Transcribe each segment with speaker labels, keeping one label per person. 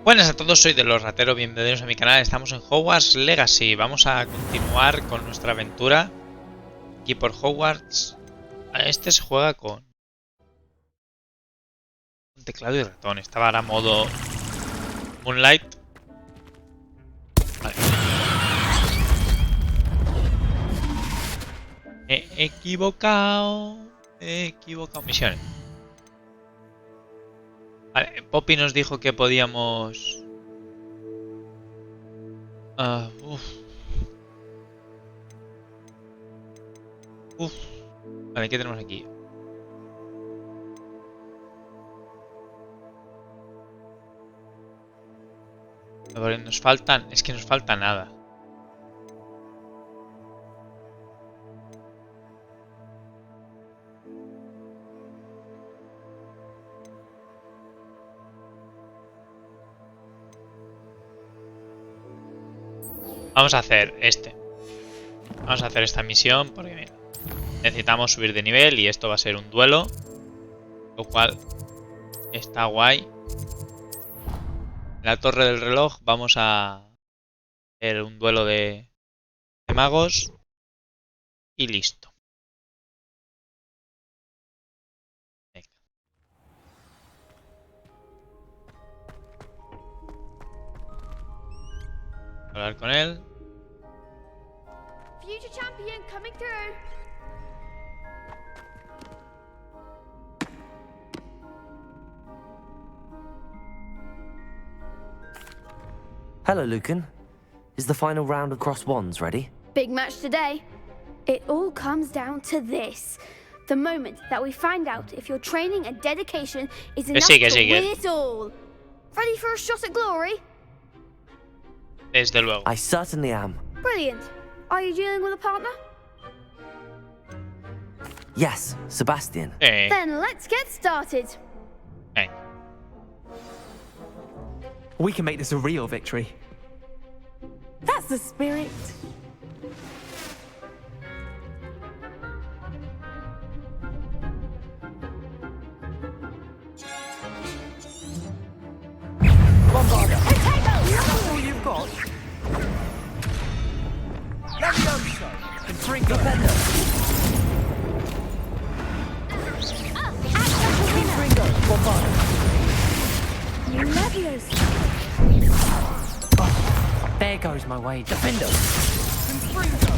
Speaker 1: Buenas a todos, soy de los rateros, bienvenidos a mi canal. Estamos en Hogwarts Legacy. Vamos a continuar con nuestra aventura aquí por Hogwarts. Este se juega con teclado y ratón. Estaba ahora modo Moonlight. Vale. He equivocado. Misiones. Vale, Poppy nos dijo que podíamos... Vale, ¿qué tenemos aquí? Vale, nos faltan... Es que nos falta nada. Vamos a hacer Vamos a hacer esta misión porque mira, necesitamos subir de nivel y esto va a ser un duelo, lo cual está guay. En la torre del reloj vamos a hacer un duelo de magos y listo. Venga. Hablar con él.
Speaker 2: Future champion coming through.
Speaker 3: Hello, Lucan. Is the final round of Cross Wands ready?
Speaker 2: Big match today. It all comes down to this. The moment that we find out if your training and dedication is enough to win it all. Ready for a shot at glory?
Speaker 1: Desde luego.
Speaker 3: I certainly am.
Speaker 2: Brilliant. Are you dealing with a partner?
Speaker 3: Yes, Sebastian.
Speaker 2: Then let's get started.
Speaker 1: Venga.
Speaker 4: We can make this a real victory.
Speaker 5: That's the spirit.
Speaker 4: Bombarda! That's all you've got? Levioso! Confringo! Confringo! Bombarda!
Speaker 2: Leviosa.
Speaker 4: There goes my wage. Defender! Confringo!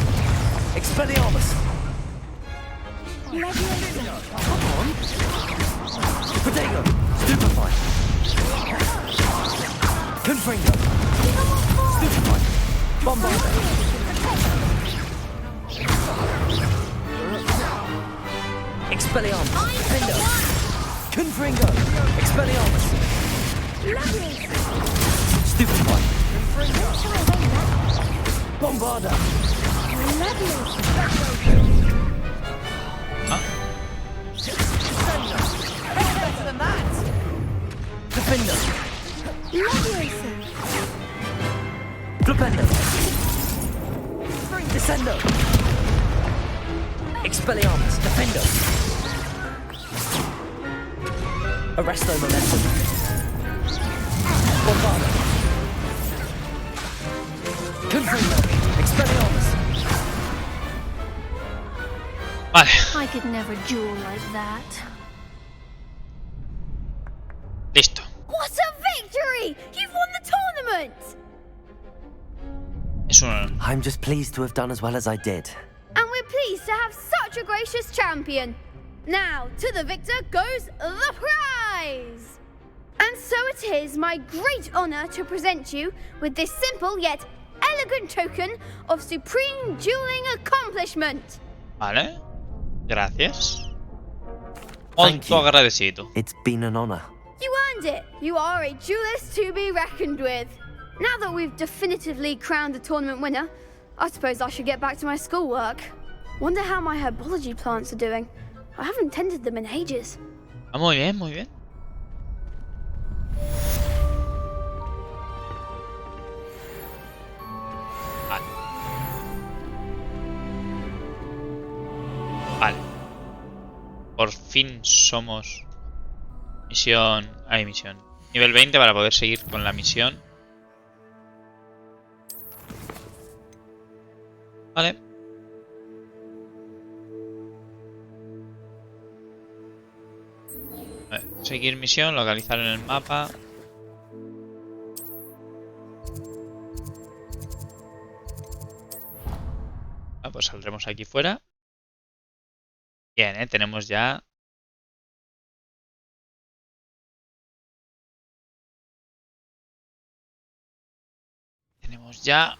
Speaker 4: Expelliarmus!
Speaker 2: Leviosa.
Speaker 4: Come on!
Speaker 3: Protego! Stupefy! Confringo!
Speaker 4: Stupefy! Bombarda!
Speaker 3: Expelliarmus! Defender! Confringo! Expelliarmus!
Speaker 2: Leviosa.
Speaker 3: Stupefy!
Speaker 4: Confringo!
Speaker 3: Bombarda!
Speaker 2: Leviosa.
Speaker 4: Better than that!
Speaker 3: Defender!
Speaker 2: Leviosa.
Speaker 3: Flipendo! Descendo! Expelliarmus! Defender! Arresto momentum! Bombarda! Confringo! Expelliarmus!
Speaker 1: Vale.
Speaker 2: I could never duel like that.
Speaker 1: Listo.
Speaker 2: What a victory! You've won the tournament!
Speaker 1: Es un...
Speaker 3: I'm just pleased to have done as well as I did.
Speaker 2: And we're pleased to have such a gracious champion. Now, to the victor goes the prize! And so it is my great honor to present you with this simple yet elegant token of supreme dueling accomplishment.
Speaker 1: Vale. Gracias.
Speaker 3: Thank
Speaker 1: Molto
Speaker 3: you.
Speaker 1: agradecido.
Speaker 3: It's been an honor.
Speaker 2: You earned it. You are a duelist to be reckoned with. Now that we've definitively crowned the tournament winner, I suppose I should get back to my schoolwork. Wonder how my herbology plants are doing. I haven't tended them in ages.
Speaker 1: Ah, muy bien, muy bien. Vale. Vale. Por fin somos... Misión... Hay misión. Nivel 20 para poder seguir con la misión. Vale. Vale, seguir misión, localizar en el mapa. Vale, pues saldremos aquí fuera. Bien, tenemos ya... Tenemos ya...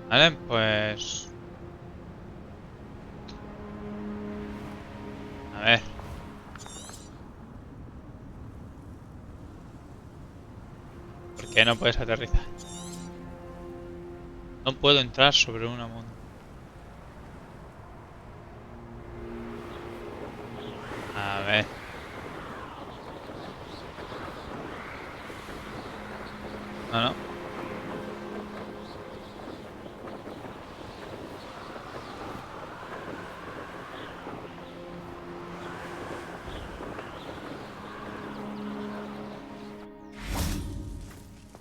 Speaker 1: Vale, pues... A ver. ¿Por qué no puedes aterrizar? No puedo entrar sobre una montaña. A ver. No, no.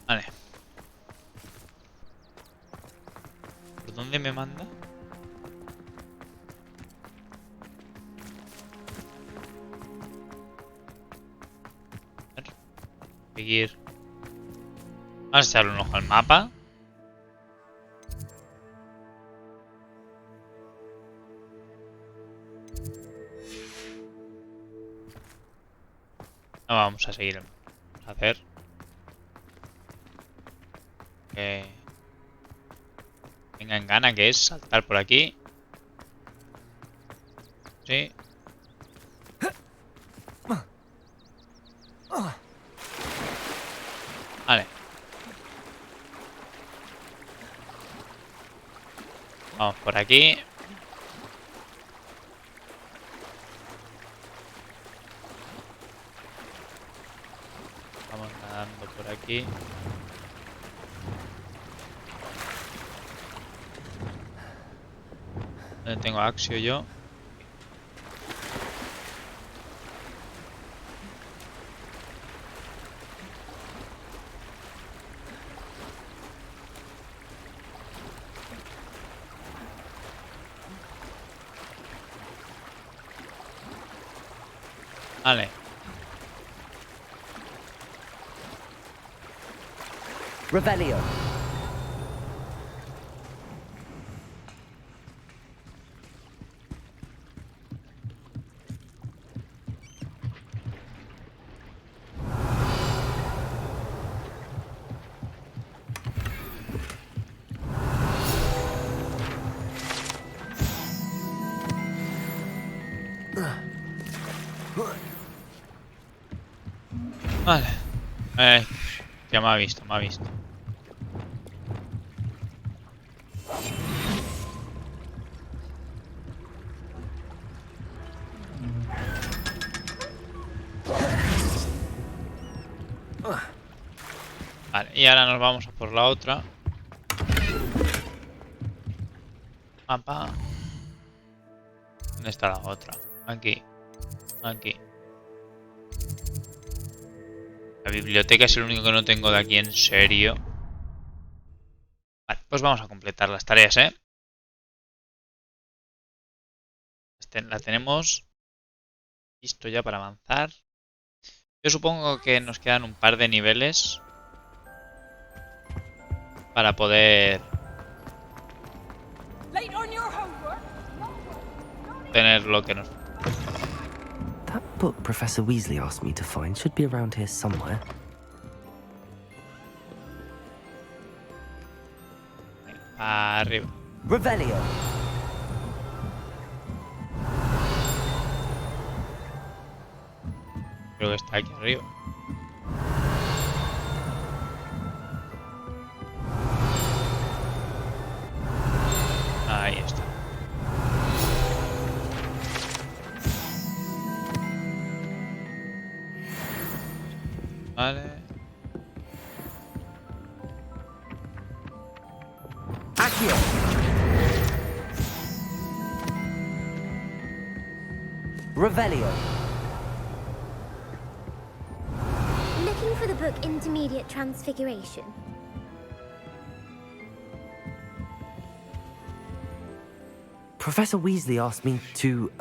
Speaker 1: Vale. ¿Por dónde me manda? A ver. Seguir. Vamos a echarle un ojo al mapa. No vamos a seguir. Vamos a hacer. Tenga en gana, que es saltar por aquí. Sí. Vale. Vamos por aquí. Vamos nadando por aquí. ¿Dónde tengo Axio yo? Vale.
Speaker 3: Revelio.
Speaker 1: Vale. Ya me ha visto, me ha visto. Vale, y ahora nos vamos a por la otra. Mapa. ¿Dónde está la otra? Aquí. Aquí. La biblioteca es el único que no tengo de aquí, en serio. Vale, pues vamos a completar las tareas, ¿eh? La tenemos listo ya para avanzar. Yo supongo que nos quedan un par de niveles para poder tener lo que nos...
Speaker 3: That book Professor Weasley asked me to find should be around here somewhere.
Speaker 1: Arriba.
Speaker 3: Revelio.
Speaker 1: Creo que está aquí arriba. Ahí está. Vale.
Speaker 3: Accio! Revelio.
Speaker 6: Looking for the book Intermediate Transfiguration.
Speaker 3: Professor Weasley asked me to,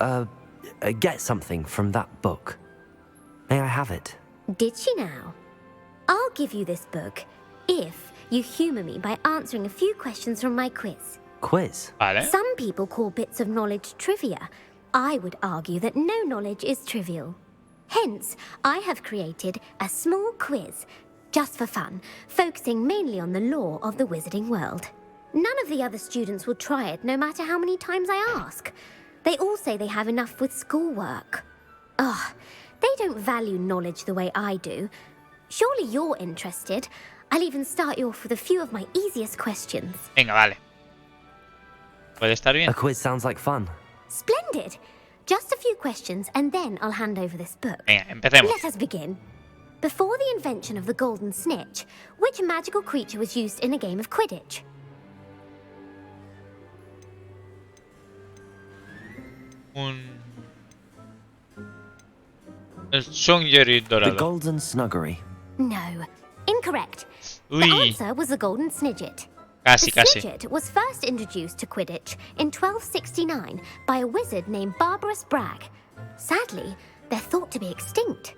Speaker 3: get something from that book. May I have it?
Speaker 6: Did she now? I'll give you this book if you humour me by answering a few questions from my quiz.
Speaker 3: Quiz?
Speaker 1: Vale.
Speaker 6: Some people call bits of knowledge trivia. I would argue that no knowledge is trivial. Hence, I have created a small quiz, just for fun, focusing mainly on the lore of the wizarding world. None of the other students will try it, no matter how many times I ask. They all say they have enough with schoolwork. Ugh, they don't value knowledge the way I do. Surely you're interested. I'll even start you off with a few of my easiest questions.
Speaker 1: Venga, vale. Puede estar bien.
Speaker 3: A quiz sounds like fun.
Speaker 6: Splendid! Just a few questions, and then I'll hand over this book.
Speaker 1: Venga, empecemos.
Speaker 6: Let us begin. Before the invention of the golden snitch, which magical creature was used in a game of Quidditch?
Speaker 1: El Songery
Speaker 3: The
Speaker 1: dorado.
Speaker 3: Golden Snuggery.
Speaker 6: No. Incorrect. The
Speaker 1: Uy,
Speaker 6: answer was the golden snidget.
Speaker 1: casi,
Speaker 6: The
Speaker 1: casi.
Speaker 6: snidget was first introduced to Quidditch in 1269 by a wizard named Barbarous Bragg. Sadly, they're thought to be extinct.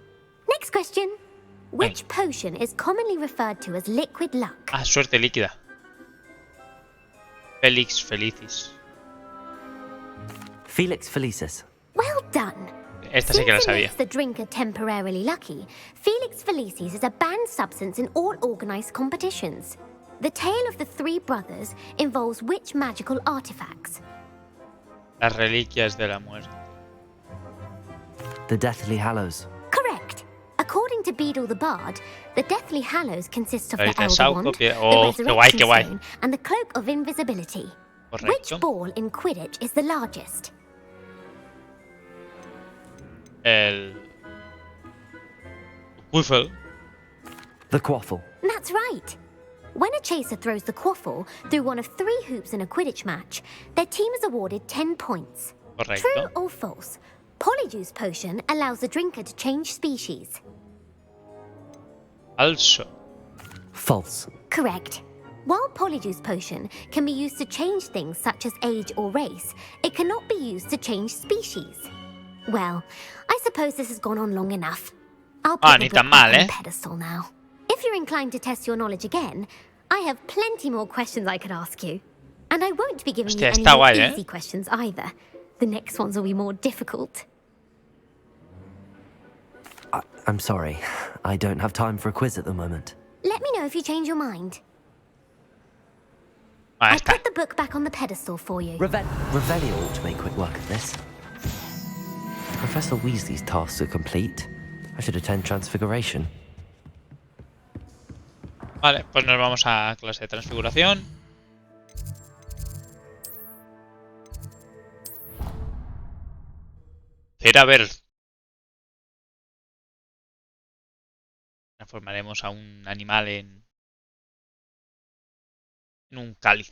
Speaker 6: Next question. Which potion is commonly referred to as liquid luck?
Speaker 1: Ah, suerte líquida. Felix Felicis.
Speaker 3: Felix Felicis.
Speaker 6: Well done.
Speaker 1: Esta sí que la
Speaker 6: Since it
Speaker 1: sabía.
Speaker 6: makes the drinker temporarily lucky, Felix Felicis is a banned substance in all organised competitions. The tale of the three brothers involves which magical artifacts?
Speaker 1: Las reliquias de la muerte.
Speaker 3: The Deathly Hallows.
Speaker 6: Correct. According to Beedle the Bard, the Deathly Hallows consist of the
Speaker 1: Varita de
Speaker 6: Elder
Speaker 1: Sauco,
Speaker 6: Wand,
Speaker 1: que-
Speaker 6: the
Speaker 1: oh, qué guay,
Speaker 6: Resurrection
Speaker 1: qué guay.
Speaker 6: Stone, and the Cloak of Invisibility.
Speaker 1: Correcto.
Speaker 6: Which ball in Quidditch is the largest?
Speaker 1: El Wiffle.
Speaker 3: The Quaffle.
Speaker 6: That's right. When a chaser throws the quaffle through one of 3 hoops in a Quidditch match, their team is awarded 10 points. True
Speaker 1: Correcto.
Speaker 6: or false? Polyjuice Potion allows the drinker to change species.
Speaker 1: Also.
Speaker 3: False.
Speaker 6: Correct. While Polyjuice Potion can be used to change things such as age or race, it cannot be used to change species. Well, I suppose this has gone on long enough. I'll put
Speaker 1: ni
Speaker 6: the
Speaker 1: tan
Speaker 6: book back
Speaker 1: mal,
Speaker 6: on
Speaker 1: eh?
Speaker 6: the pedestal now. If you're inclined to test your knowledge again, I have plenty more questions I could ask you. And I won't be giving
Speaker 1: Hostia,
Speaker 6: you any
Speaker 1: está
Speaker 6: more
Speaker 1: guay, eh?
Speaker 6: easy questions either. The next ones will be more difficult.
Speaker 3: I'm sorry. I don't have time for a quiz at the moment.
Speaker 6: Let me know if you change your mind.
Speaker 1: Ahí
Speaker 6: I
Speaker 1: está.
Speaker 6: put the book back on the pedestal for you.
Speaker 3: Revelio ought to make quick work of this. Professor Weasley's tasks are complete. I should attend Transfiguration.
Speaker 1: Vale, pues nos vamos a clase de transfiguración. Era ver. Transformaremos a un animal en un cáliz.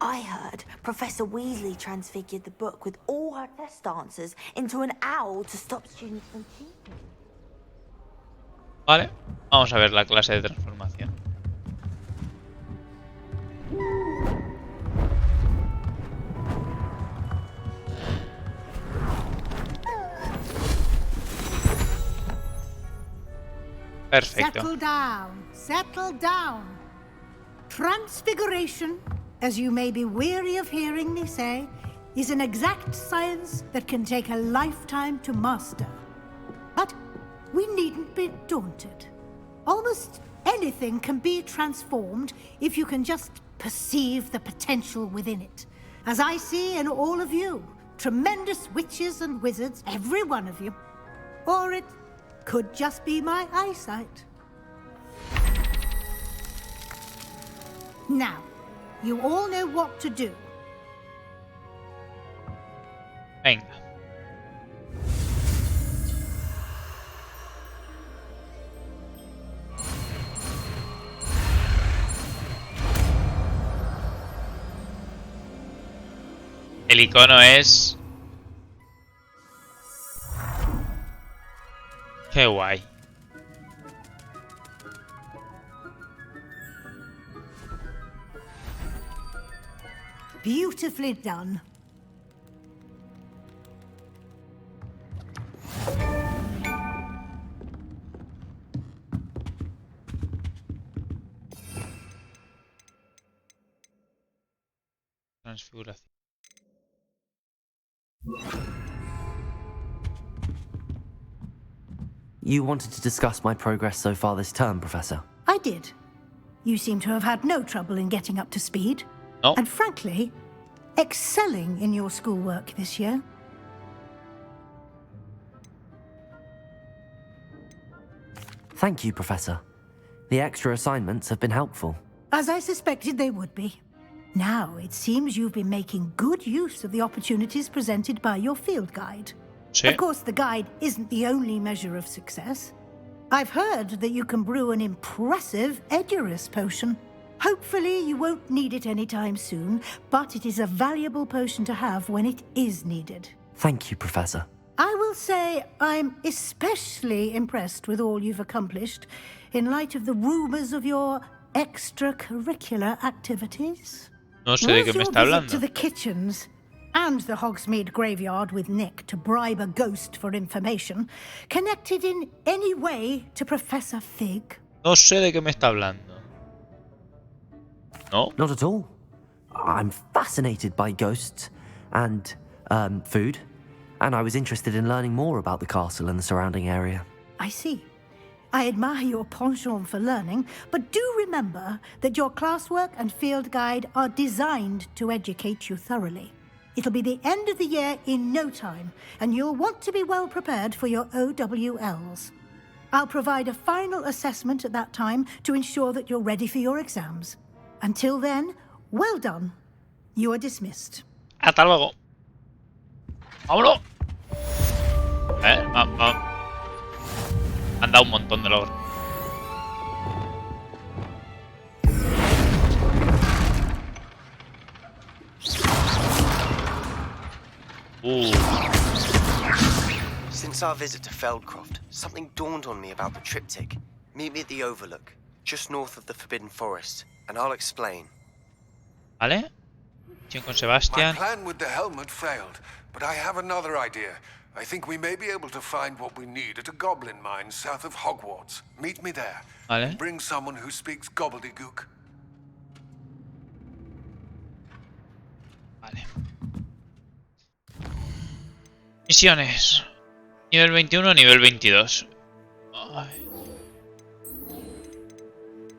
Speaker 5: I heard Professor Weasley transfigured the book with all her test answers into an owl to stop students from cheating.
Speaker 1: Vale, vamos a ver la clase de transformación. Perfecto.
Speaker 7: Settle down, settle down. Transfiguration, as you may be weary of hearing me say, is an exact science that can take a lifetime to master. But we needn't be daunted. Almost anything can be transformed if you can just perceive the potential within it. As I see in all of you, tremendous witches and wizards, every one of you. Or it could just be my eyesight. Now, you all know what to do.
Speaker 1: Venga. El icono es... Qué guay.
Speaker 7: Beautifully done.
Speaker 1: Transfiguración.
Speaker 3: You wanted to discuss my progress so far this term, Professor?
Speaker 7: I did. You seem to have had no trouble in getting up to speed.
Speaker 1: No.
Speaker 7: And frankly, excelling in your schoolwork this year.
Speaker 3: Thank you, Professor. The extra assignments have been helpful.
Speaker 7: As I suspected they would be. Now, it seems you've been making good use of the opportunities presented by your field guide.
Speaker 1: Sí.
Speaker 7: Of course, the guide isn't the only measure of success. I've heard that you can brew an impressive Edurus potion. Hopefully, you won't need it anytime soon, but it is a valuable potion to have when it is needed.
Speaker 3: Thank you, Professor.
Speaker 7: I will say I'm especially impressed with all you've accomplished in light of the rumors of your extracurricular activities.
Speaker 1: No sé de qué
Speaker 7: Was
Speaker 1: me
Speaker 7: your
Speaker 1: está
Speaker 7: visit
Speaker 1: hablando.
Speaker 7: to the kitchens and the Hogsmeade graveyard with Nick to bribe a ghost for information connected in any way to Professor Fig?
Speaker 1: No sé de qué me está hablando. No.
Speaker 3: Not at all. I'm fascinated by ghosts and food, and I was interested in learning more about the castle and the surrounding area.
Speaker 7: I see. I admire your penchant for learning, but do remember that your classwork and field guide are designed to educate you thoroughly. It'll be the end of the year in no time, and you'll want to be well prepared for your OWLs. I'll provide a final assessment at that time to ensure that you're ready for your exams. Until then, well done. You are dismissed.
Speaker 1: Hasta luego. ¡Vámonos! Han dado un montón de logros.
Speaker 8: Since our visit to Feldcroft, something dawned on me about the triptych. Meet me at the Overlook, just north of the Forbidden Forest, and I'll explain.
Speaker 1: ¿Vale? Misión con
Speaker 4: My
Speaker 1: Sebastian.
Speaker 4: plan with the helmet failed, but I have another idea. I think we may be able to find what we need at a goblin mine south of Hogwarts. Meet me there.
Speaker 1: Vale.
Speaker 4: And bring someone who speaks gobbledygook.
Speaker 1: Vale. Misiones. Nivel 21, nivel 22. Ay.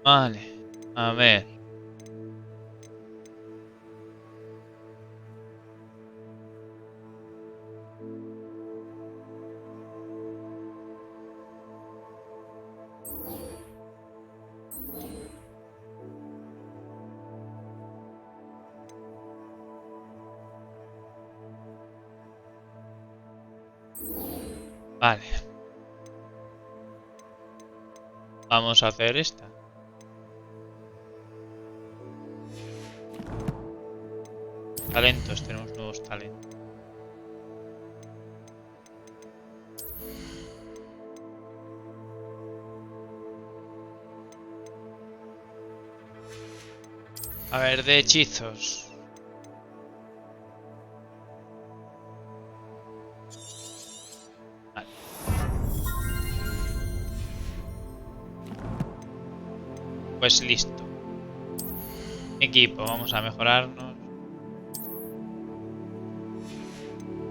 Speaker 1: Vale. A ver. Vale. Vamos a hacer esta. Talentos, tenemos nuevos talentos. A ver, de hechizos. Vale. Pues listo. Equipo, vamos a mejorarnos.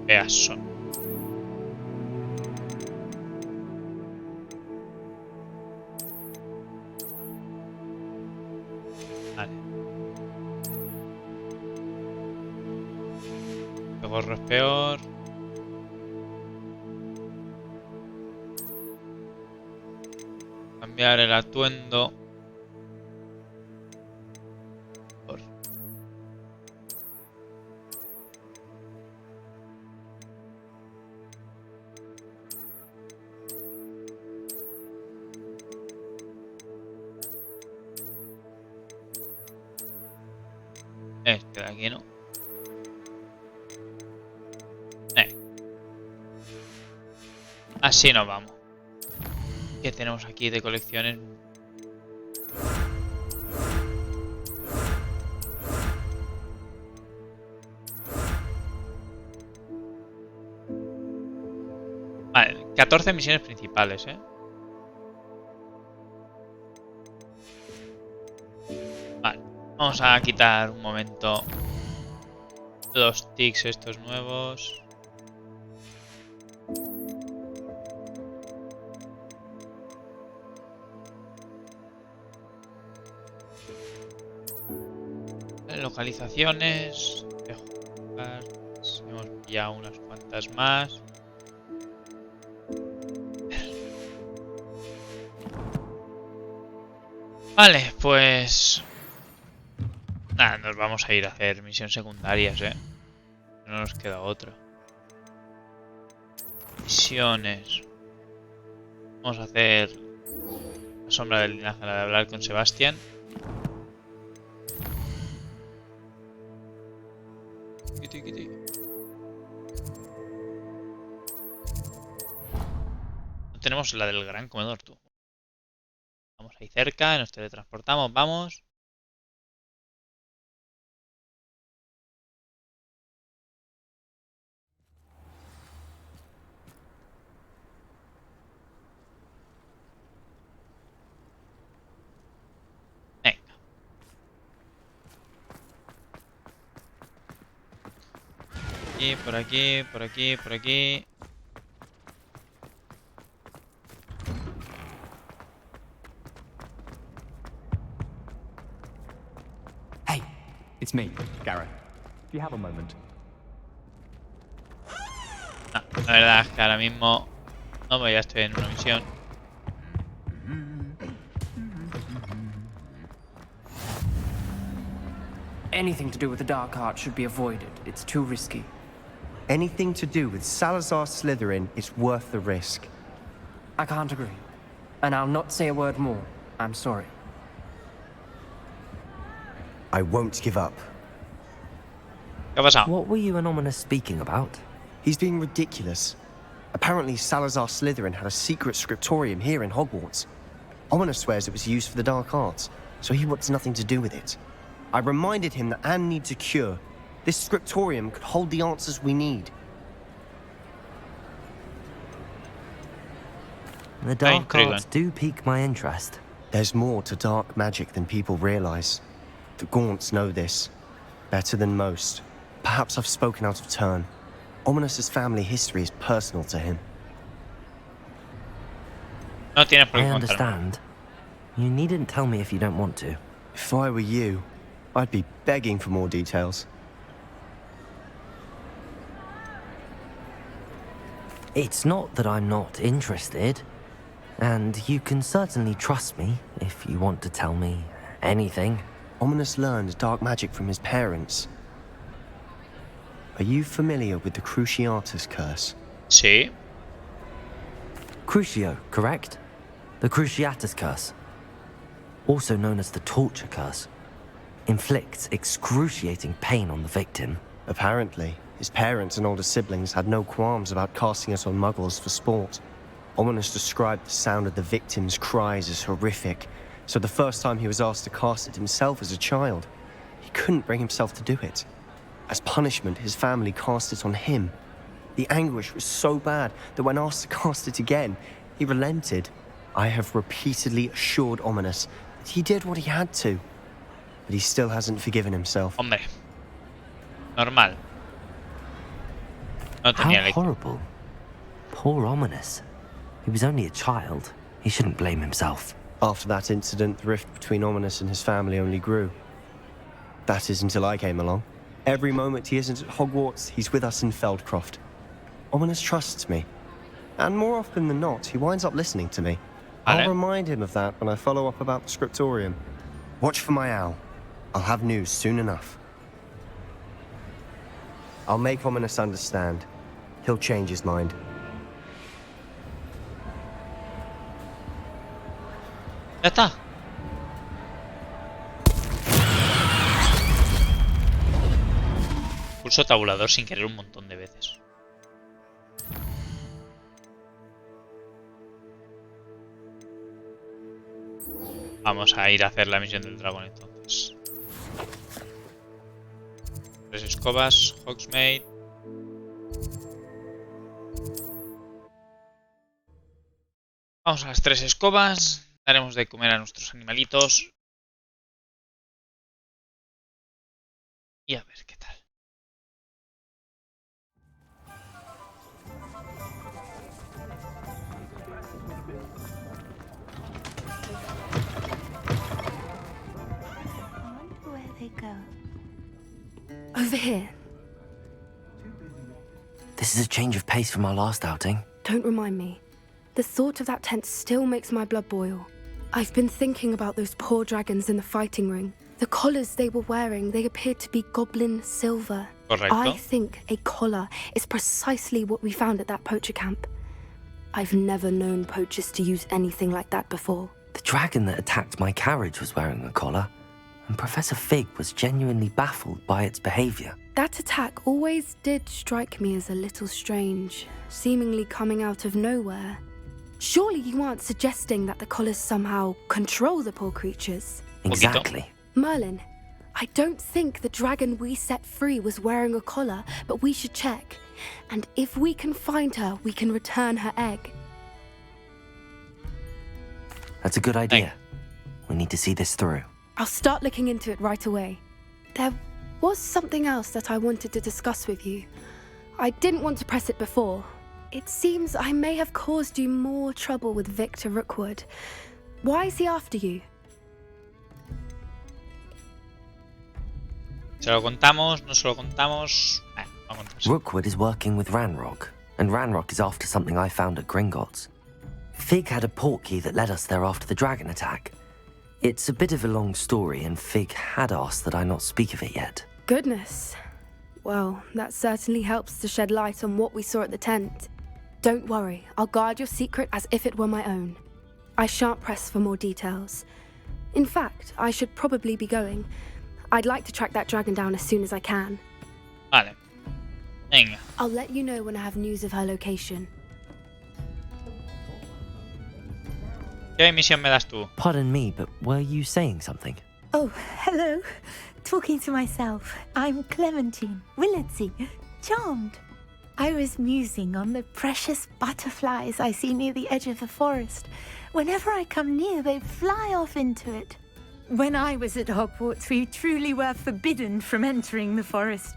Speaker 1: Peaso. Vale. Gorro es peor. Cambiar el atuendo. Por... Este de aquí, ¿no? Así nos vamos. ¿Qué tenemos aquí de colecciones? Vale, 14 misiones principales, ¿eh? Vale, vamos a quitar un momento los tics estos nuevos. Localizaciones. Hemos pillado unas cuantas más. Vale, pues... Nada, nos vamos a ir a hacer misiones secundarias, No nos queda otra. Misiones. Vamos a hacer... La sombra del linaje, la de hablar con Sebastián. No tenemos la del gran comedor, tú. Vamos ahí cerca, nos teletransportamos, vamos. Venga. Y por aquí, por aquí, por aquí.
Speaker 9: Hey, it's me, Gareth. Do you have a moment?
Speaker 1: No, la verdad es que ahora mismo no, pues ya estoy en una misión.
Speaker 10: Anything to do with the dark art should be avoided. It's too risky.
Speaker 8: Anything to do with Salazar Slytherin is worth the risk.
Speaker 10: I can't agree. And I'll not say a word more. I'm sorry.
Speaker 8: I won't give up.
Speaker 1: ¿Qué ha pasado?
Speaker 3: What were you and Ominous speaking about?
Speaker 8: He's being ridiculous. Apparently, Salazar Slytherin had a secret scriptorium here in Hogwarts. Ominous swears it was used for the dark arts, so he wants nothing to do with it. I reminded him that Anne needs a cure. This scriptorium could hold the answers we need.
Speaker 3: The dark arts do pique my interest.
Speaker 8: There's more to dark magic than people realize. The Gaunts know this. Better than most. Perhaps I've spoken out of turn. Ominous's family history is personal to him.
Speaker 1: No tienes por
Speaker 3: I
Speaker 1: qué contarme.
Speaker 3: understand. You needn't tell me if you don't want to.
Speaker 8: If I were you, I'd be begging for more details.
Speaker 3: It's not that I'm not interested. And you can certainly trust me if you want to tell me anything.
Speaker 8: Ominous learned dark magic from his parents. Are you familiar with the Cruciatus curse?
Speaker 1: Sí.
Speaker 3: Crucio, correct? The Cruciatus curse. Also known as the torture curse. Inflicts excruciating pain on the victim.
Speaker 8: Apparently, his parents and older siblings had no qualms about casting it on muggles for sport. Ominous described the sound of the victim's cries as horrific, so the first time he was asked to cast it himself as a child, he couldn't bring himself to do it. As punishment, his family cast it on him. The anguish was so bad that when asked to cast it again, he relented. I have repeatedly assured Ominous that he did what he had to, but he still hasn't forgiven himself.
Speaker 1: Hombre. Normal. No
Speaker 3: How
Speaker 1: tenía
Speaker 3: horrible. Poor Ominous. He was only a child. He shouldn't blame himself.
Speaker 8: After that incident, the rift between Ominous and his family only grew. That is until I came along. Every moment he isn't at Hogwarts, he's with us in Feldcroft. Ominous trusts me. And more often than not, he winds up listening to me. I'll remind him of that when I follow up about the scriptorium. Watch for my owl. I'll have news soon enough. I'll make Ominous understand. He'll change his mind.
Speaker 1: Ya está. Pulso tabulador sin querer un montón de veces. Vamos a ir a hacer la misión del dragón entonces. 3 escobas, Hogsmeade. Vamos a las 3 escobas. Daremos de comer a nuestros animalitos. Y a ver qué tal.
Speaker 5: Where they go?
Speaker 11: Over here.
Speaker 3: This is a change of pace from our last outing.
Speaker 11: Don't remind me. The thought of that tent still makes my blood boil. I've been thinking about those poor dragons in the fighting ring. The collars they were wearing, they appeared to be goblin silver.
Speaker 1: Correcto.
Speaker 11: I think a collar is precisely what we found at that poacher camp. I've never known poachers to use anything like that before.
Speaker 3: The dragon that attacked my carriage was wearing a collar, and Professor Fig was genuinely baffled by its behavior.
Speaker 11: That attack always did strike me as a little strange, seemingly coming out of nowhere. Surely you aren't suggesting that the collars somehow control the poor creatures?
Speaker 3: Exactly.
Speaker 11: Merlin, I don't think the dragon we set free was wearing a collar, but we should check. And if we can find her, we can return her egg.
Speaker 3: That's a good idea. We need to see this through.
Speaker 11: I'll start looking into it right away. There was something else that I wanted to discuss with you. I didn't want to press it before. It seems I may have caused you more trouble with Victor Rookwood. Why is he after you?
Speaker 1: ¿Se lo contamos? ¿No se lo contamos? No contamos.
Speaker 3: Rookwood is working with Ranrock, and Ranrock is after something I found at Gringotts. Fig had a portkey that led us there after the dragon attack. It's a bit of a long story, and Fig had asked that I not speak of it yet.
Speaker 11: Goodness. Well, that certainly helps to shed light on what we saw at the tent. Don't worry, I'll guard your secret as if it were my own. I shan't press for more details. In fact, I should probably be going. I'd like to track that dragon down as soon as I can.
Speaker 1: Vale. Venga.
Speaker 11: I'll let you know when I have news of her location.
Speaker 1: ¿Qué misión me das tú?
Speaker 3: Pardon me, but were you saying something?
Speaker 5: Oh, hello. Talking to myself. I'm Clementine, Willardsey, charmed. I was musing on the precious butterflies I see near the edge of the forest. Whenever I come near, they fly off into it. When I was at Hogwarts, we truly were forbidden from entering the forest.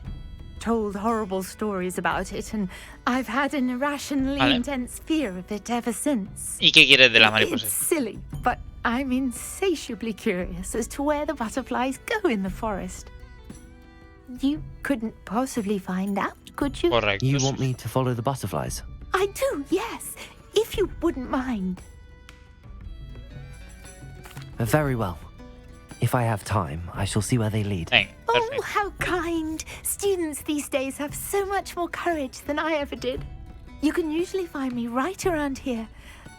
Speaker 5: Told horrible stories about it, and I've had an irrationally intense fear of it ever since.
Speaker 1: ¿Y qué quieres de la mariposa?
Speaker 5: It's silly, but I'm insatiably curious as to where the butterflies go in the forest. You couldn't possibly find out, could you?
Speaker 1: Correcto.
Speaker 3: You want me to follow the butterflies?
Speaker 5: I do, yes, if you wouldn't mind.
Speaker 3: Very well. If I have time, I shall see where they lead.
Speaker 1: Venga,
Speaker 5: Oh,
Speaker 1: perfecto.
Speaker 5: how kind. Students these days have so much more courage than I ever did. You can usually find me right around here.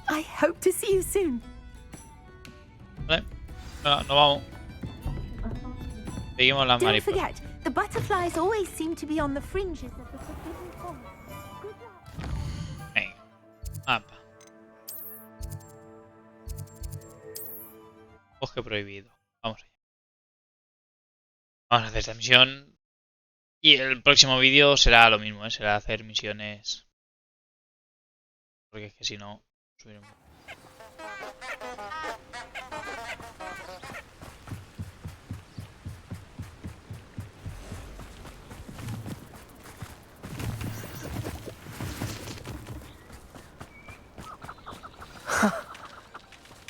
Speaker 5: I hope to see you soon.
Speaker 1: Vale. No, no vamos. Seguimos las
Speaker 5: Don't
Speaker 1: mariposas.
Speaker 5: forget, the butterflies always seem to be on the fringes of the forbidden forest. Good luck.
Speaker 1: Venga. Mapa. Bosque prohibido. Vamos allá. Vamos a hacer esta misión. Y el próximo vídeo será lo mismo, ¿eh? Será hacer misiones. Porque es que si no, subiremos.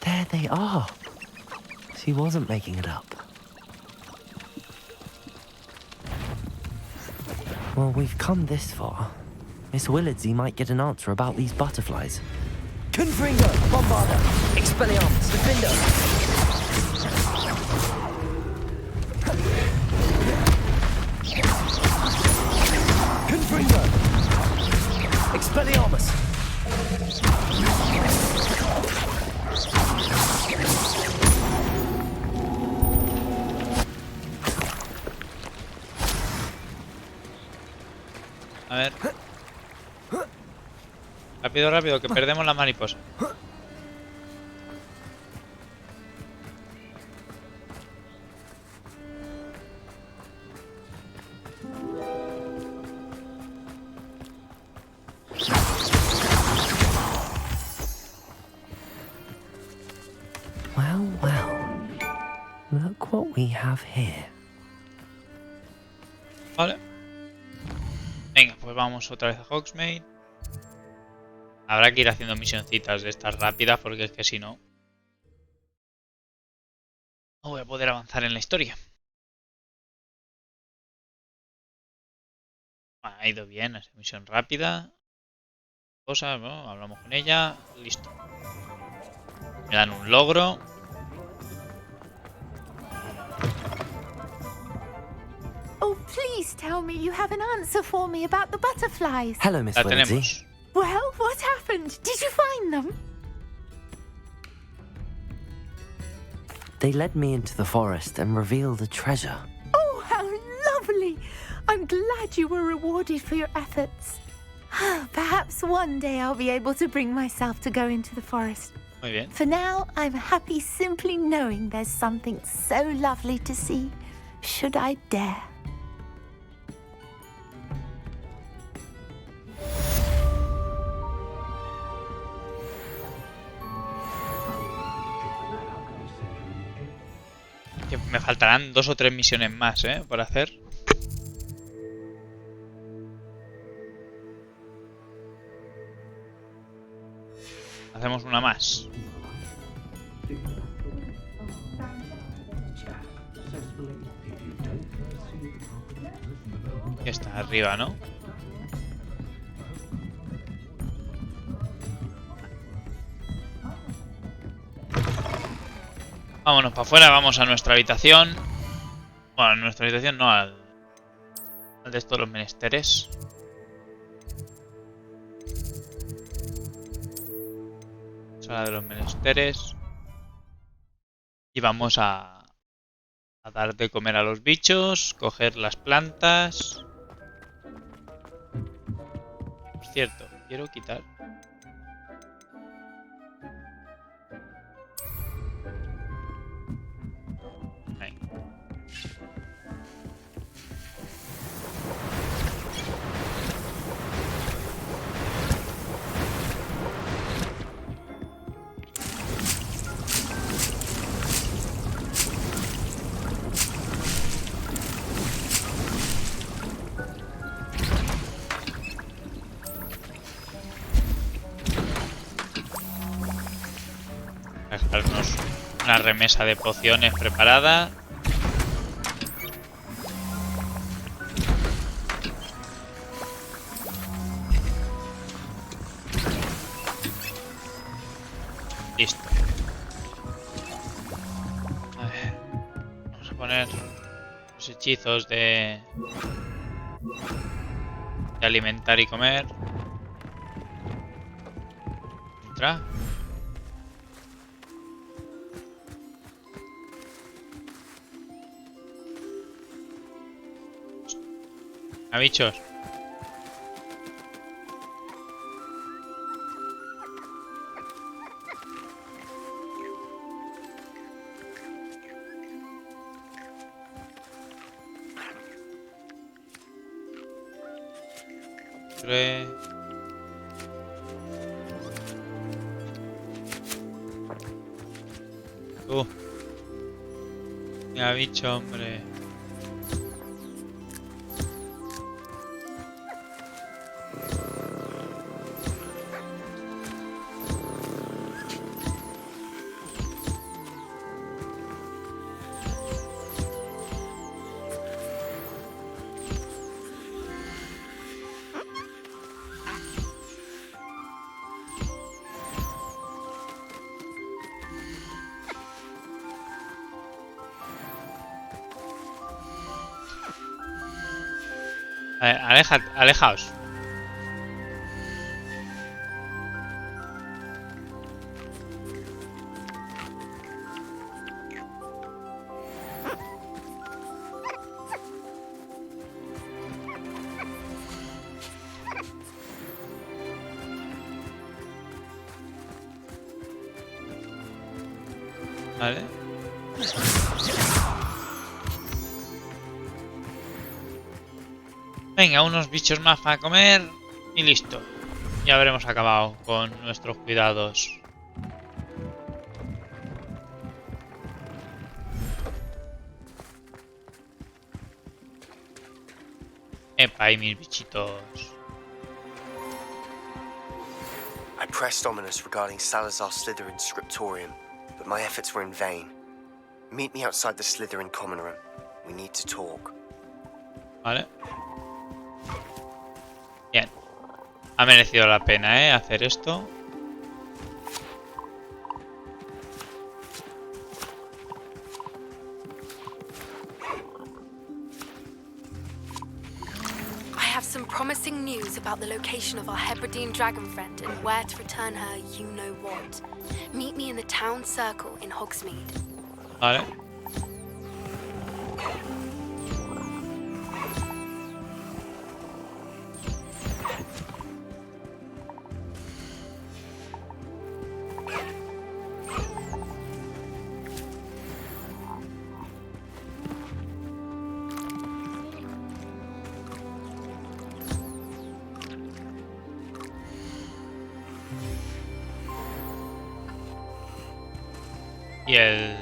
Speaker 3: There they are. She wasn't making it up. Well, we've come this far. Miss Willardsey might get an answer about these butterflies. Confringo, Bombarder, Expelliarmus, Defender. Confringo, Expelliarmus.
Speaker 1: A ver. Rápido, rápido, que perdemos la mariposa.
Speaker 3: Well, well. Look what we have here.
Speaker 1: Vale. Venga, pues vamos otra vez a Hogsmeade. Habrá que ir haciendo misioncitas de estas rápidas porque es que si no... no voy a poder avanzar en la historia. Bueno, ha ido bien, esa misión rápida. Cosas, ¿no? Hablamos con ella. Listo. Me dan un logro.
Speaker 5: Oh, please tell me you have an answer for me about the butterflies.
Speaker 3: Hello, Miss
Speaker 1: La
Speaker 3: Willardsy.
Speaker 1: tenemos.
Speaker 5: Well, what happened? Did you find them?
Speaker 3: They led me into the forest and revealed a treasure.
Speaker 5: Oh, how lovely! I'm glad you were rewarded for your efforts. Perhaps one day I'll be able to bring myself to go into the forest.
Speaker 1: Muy bien.
Speaker 5: For now, I'm happy simply knowing there's something so lovely to see, should I dare.
Speaker 1: Que me faltarán 2 o 3 misiones más, por hacer. Hacemos una más. Que está arriba, ¿no? Vámonos para afuera, vamos a nuestra habitación. Bueno, a nuestra habitación no, al de estos los menesteres. Sala de los menesteres. Y vamos a dar de comer a los bichos, coger las plantas. Por cierto, quiero quitar... Ahí. Dejarnos una remesa de pociones preparada. Listo. A ver, vamos a poner los hechizos de alimentar y comer. Entra. A bichos. Ya bicho, hombre. A ver, alejaos. Vale. Venga, unos bichos más para comer y listo. Ya habremos acabado con nuestros cuidados. Epa, y mis bichitos.
Speaker 8: I pressed Ominous regarding Salazar Slytherin's scriptorium, but my efforts were in vain. Meet me outside the Slytherin common room. We need to talk.
Speaker 1: Vale. Bien. Ha merecido la pena, hacer esto.
Speaker 11: I have some promising news about the location of our Hebridean dragon friend and where to return her you-know-what. Meet me in the town circle in Hogsmeade.
Speaker 1: Vale. Y el...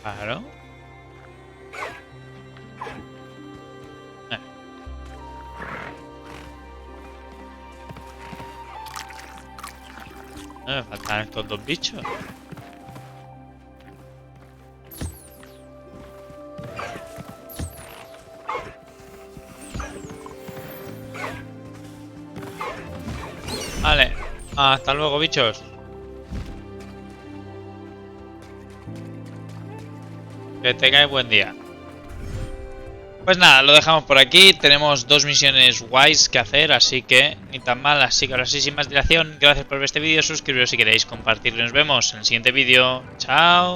Speaker 1: Claro. Me faltan estos dos bichos. Vale, hasta luego, bichos. Que tengáis buen día. Pues nada, lo dejamos por aquí. Tenemos 2 misiones guays que hacer, así que ni tan mal. Así que ahora sí, sin más dilación, gracias por ver este vídeo. Suscribiros si queréis, compartirlo y nos vemos en el siguiente vídeo. Chao.